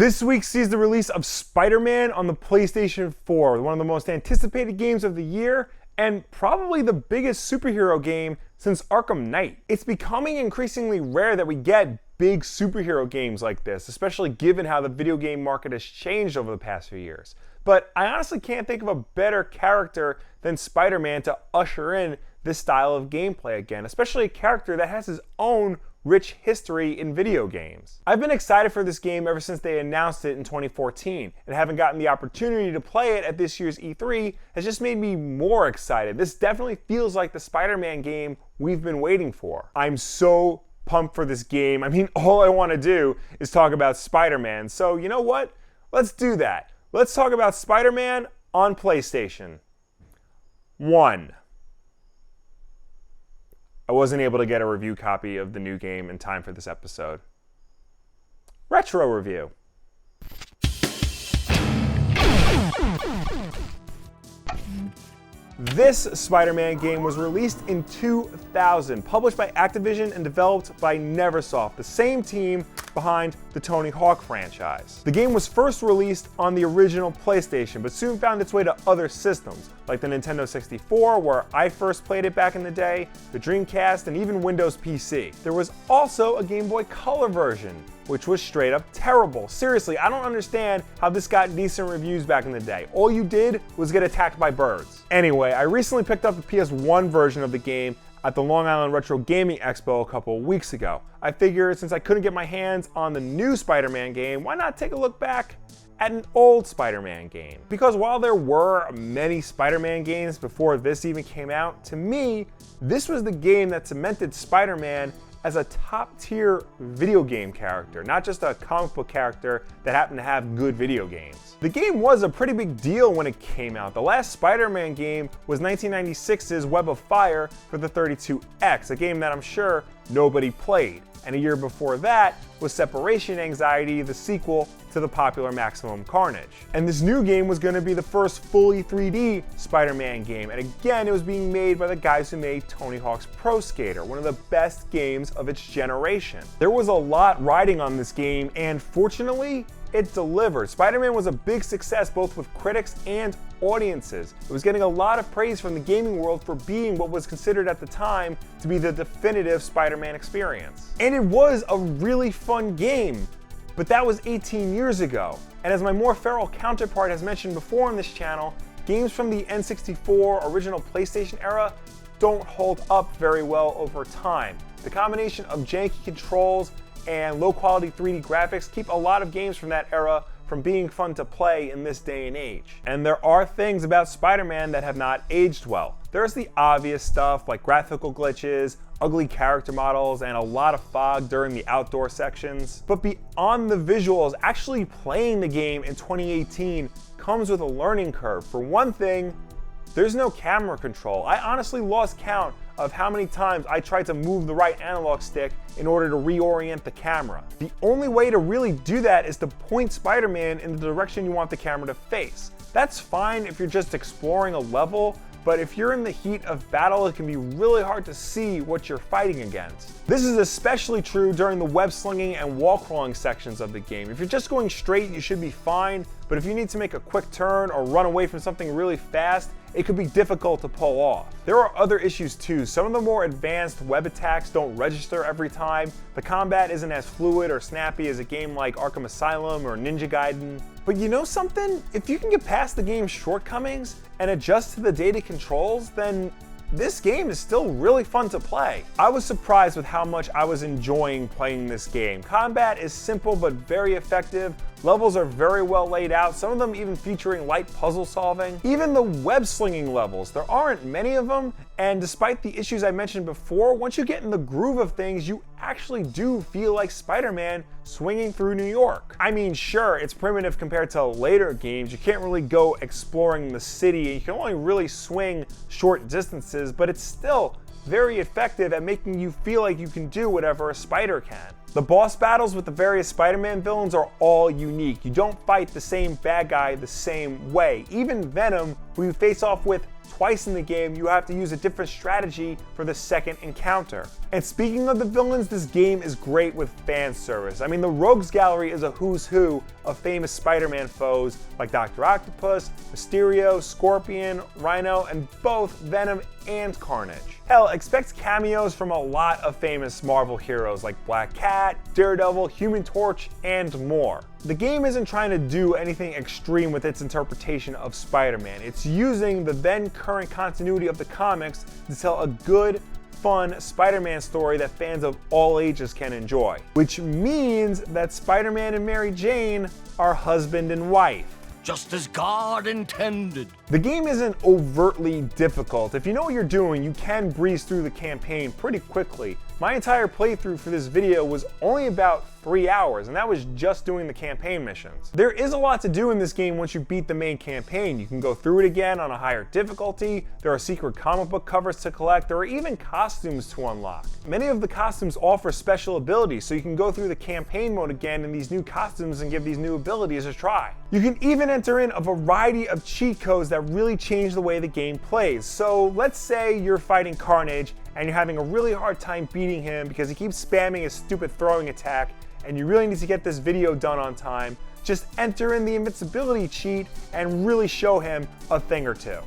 This week sees the release of Spider-Man on the PlayStation 4, one of the most anticipated games of the year, and probably the biggest superhero game since Arkham Knight. It's becoming increasingly rare that we get big superhero games like this, especially given how the video game market has changed over the past few years. But I honestly can't think of a better character than Spider-Man to usher in this style of gameplay again, especially a character that has his own rich history in video games. I've been excited for this game ever since they announced it in 2014, and having gotten the opportunity to play it at this year's E3 has just made me more excited. This definitely feels like the Spider-Man game we've been waiting for. I'm so pumped for this game. I mean, all I want to do is talk about Spider-Man, so you know what? Let's do that. Let's talk about Spider-Man on PlayStation 1. I wasn't able to get a review copy of the new game in time for this episode. Retro review. This Spider-Man game was released in 2000, published by Activision and developed by Neversoft, the same team behind the Tony Hawk franchise. The game was first released on the original PlayStation, but soon found its way to other systems, like the Nintendo 64, where I first played it back in the day, the Dreamcast, and even Windows PC. There was also a Game Boy Color version, which was straight up terrible. Seriously, I don't understand how this got decent reviews back in the day. All you did was get attacked by birds. Anyway, I recently picked up the PS1 version of the game at the Long Island Retro Gaming Expo a couple of weeks ago. I figured since I couldn't get my hands on the new Spider-Man game, why not take a look back at an old Spider-Man game? Because while there were many Spider-Man games before this even came out, to me, this was the game that cemented Spider-Man as a top-tier video game character, not just a comic book character that happened to have good video games. The game was a pretty big deal when it came out. The last Spider-Man game was 1996's Web of Fire for the 32X, a game that I'm sure nobody played. And a year before that was Separation Anxiety, the sequel to the popular Maximum Carnage. And this new game was going to be the first fully 3D Spider-Man game, and again it was being made by the guys who made Tony Hawk's Pro Skater, one of the best games of its generation. There was a lot riding on this game, and fortunately, it delivered. Spider-Man was a big success both with critics and audiences. It was getting a lot of praise from the gaming world for being what was considered at the time to be the definitive Spider-Man experience. And it was a really fun game, but that was 18 years ago. And as my more feral counterpart has mentioned before on this channel, games from the N64 original PlayStation era don't hold up very well over time. The combination of janky controls and low quality 3D graphics keep a lot of games from that era from being fun to play in this day and age. And there are things about Spider-Man that have not aged well. There's the obvious stuff like graphical glitches, ugly character models, and a lot of fog during the outdoor sections. But beyond the visuals, actually playing the game in 2018 comes with a learning curve. For one thing, there's no camera control. I honestly lost count of how many times I tried to move the right analog stick in order to reorient the camera. The only way to really do that is to point Spider-Man in the direction you want the camera to face. That's fine if you're just exploring a level, but if you're in the heat of battle, it can be really hard to see what you're fighting against. This is especially true during the web slinging and wall crawling sections of the game. If you're just going straight, you should be fine, but if you need to make a quick turn or run away from something really fast, it could be difficult to pull off. There are other issues too. Some of the more advanced web attacks don't register every time. The combat isn't as fluid or snappy as a game like Arkham Asylum or Ninja Gaiden. But you know something? If you can get past the game's shortcomings and adjust to the dated controls, then this game is still really fun to play. I was surprised with how much I was enjoying playing this game. Combat is simple but very effective. Levels are very well laid out, some of them even featuring light puzzle solving. Even the web slinging levels, there aren't many of them, and despite the issues I mentioned before, once you get in the groove of things, you actually do feel like Spider-Man swinging through New York. I mean, sure, it's primitive compared to later games. You can't really go exploring the city, and you can only really swing short distances, but it's still very effective at making you feel like you can do whatever a spider can. The boss battles with the various Spider-Man villains are all unique. You don't fight the same bad guy the same way. Even Venom, who you face off with twice in the game, you have to use a different strategy for the second encounter. And speaking of the villains, this game is great with fan service. I mean, the Rogues Gallery is a who's who of famous Spider-Man foes like Dr. Octopus, Mysterio, Scorpion, Rhino, and both Venom and Carnage. Hell, expect cameos from a lot of famous Marvel heroes like Black Cat, Daredevil, Human Torch, and more. The game isn't trying to do anything extreme with its interpretation of Spider-Man. It's using the then current continuity of the comics to tell a good, fun Spider-Man story that fans of all ages can enjoy. Which means that Spider-Man and Mary Jane are husband and wife. Just as God intended. The game isn't overtly difficult. If you know what you're doing, you can breeze through the campaign pretty quickly. My entire playthrough for this video was only about 3 hours, and that was just doing the campaign missions. There is a lot to do in this game once you beat the main campaign. You can go through it again on a higher difficulty, there are secret comic book covers to collect, there are even costumes to unlock. Many of the costumes offer special abilities, so you can go through the campaign mode again in these new costumes and give these new abilities a try. You can even enter in a variety of cheat codes that really change the way the game plays. So let's say you're fighting Carnage and you're having a really hard time beating him because he keeps spamming his stupid throwing attack, and you really need to get this video done on time. Just enter in the invincibility cheat and really show him a thing or two.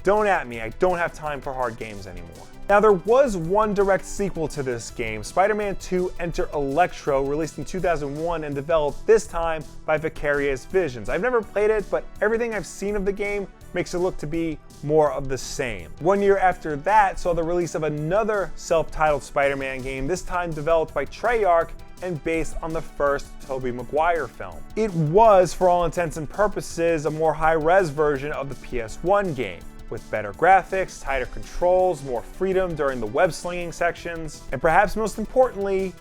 Don't at me, I don't have time for hard games anymore. Now, there was one direct sequel to this game, Spider-Man 2 Enter Electro, released in 2001 and developed this time by Vicarious Visions. I've never played it, but everything I've seen of the game makes it look to be more of the same. 1 year after that saw the release of another self-titled Spider-Man game, this time developed by Treyarch and based on the first Tobey Maguire film. It was, for all intents and purposes, a more high-res version of the PS1 game, with better graphics, tighter controls, more freedom during the web-slinging sections, and perhaps most importantly,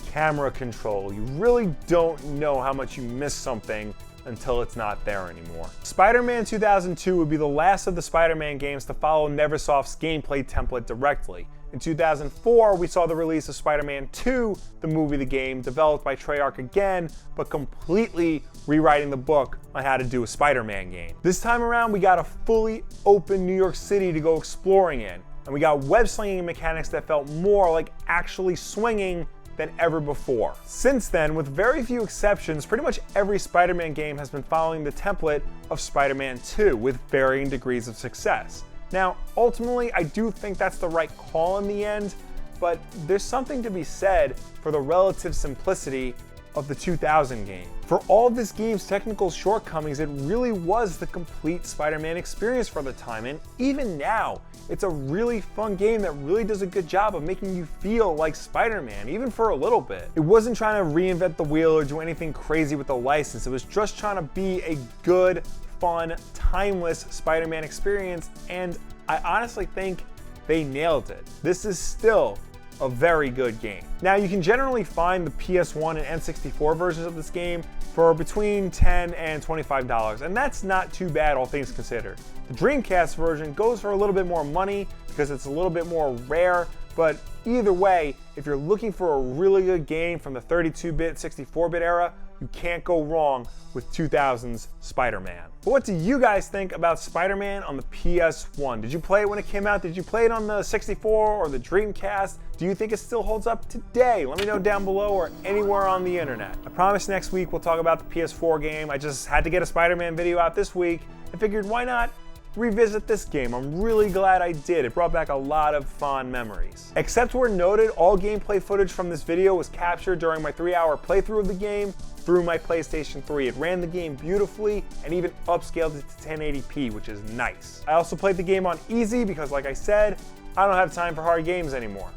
camera control. You really don't know how much you miss something until it's not there anymore. Spider-Man 2002 would be the last of the Spider-Man games to follow Neversoft's gameplay template directly. In 2004, we saw the release of Spider-Man 2, the movie, the game, developed by Treyarch again, but completely rewriting the book on how to do a Spider-Man game. This time around, we got a fully open New York City to go exploring in, and we got web-slinging mechanics that felt more like actually swinging than ever before. Since then, with very few exceptions, pretty much every Spider-Man game has been following the template of Spider-Man 2 with varying degrees of success. Now, ultimately, I do think that's the right call in the end, but there's something to be said for the relative simplicity of the 2000 game. For all of this game's technical shortcomings, it really was the complete Spider-Man experience for the time, and even now, it's a really fun game that really does a good job of making you feel like Spider-Man, even for a little bit. It wasn't trying to reinvent the wheel or do anything crazy with the license, it was just trying to be a good, fun, timeless Spider-Man experience, and I honestly think they nailed it. This is still a very good game. Now, you can generally find the PS1 and N64 versions of this game for between $10 and $25, and that's not too bad, all things considered. The Dreamcast version goes for a little bit more money because it's a little bit more rare, but either way, if you're looking for a really good game from the 32-bit, 64-bit era, you can't go wrong with 2000's Spider-Man. But what do you guys think about Spider-Man on the PS1? Did you play it when it came out? Did you play it on the 64 or the Dreamcast? Do you think it still holds up today? Let me know down below or anywhere on the internet. I promise next week we'll talk about the PS4 game. I just had to get a Spider-Man video out this week. I figured, why not revisit this game? I'm really glad I did. It brought back a lot of fond memories. Except where noted, all gameplay footage from this video was captured during my 3-hour playthrough of the game through my PlayStation 3. It ran the game beautifully and even upscaled it to 1080p, which is nice. I also played the game on easy because, like I said, I don't have time for hard games anymore.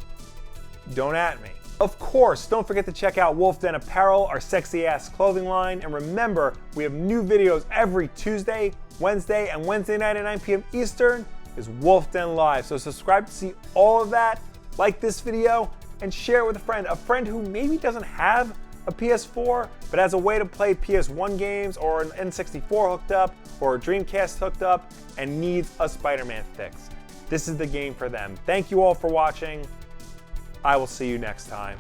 Don't at me. Of course, don't forget to check out Wulff Den Apparel, our sexy ass clothing line, and remember, we have new videos every Tuesday, Wednesday, and Wednesday night at 9 p.m. Eastern is Wulff Den Live. So subscribe to see all of that, like this video, and share it with a friend who maybe doesn't have a PS4, but has a way to play PS1 games or an N64 hooked up or a Dreamcast hooked up and needs a Spider-Man fix. This is the game for them. Thank you all for watching. I will see you next time.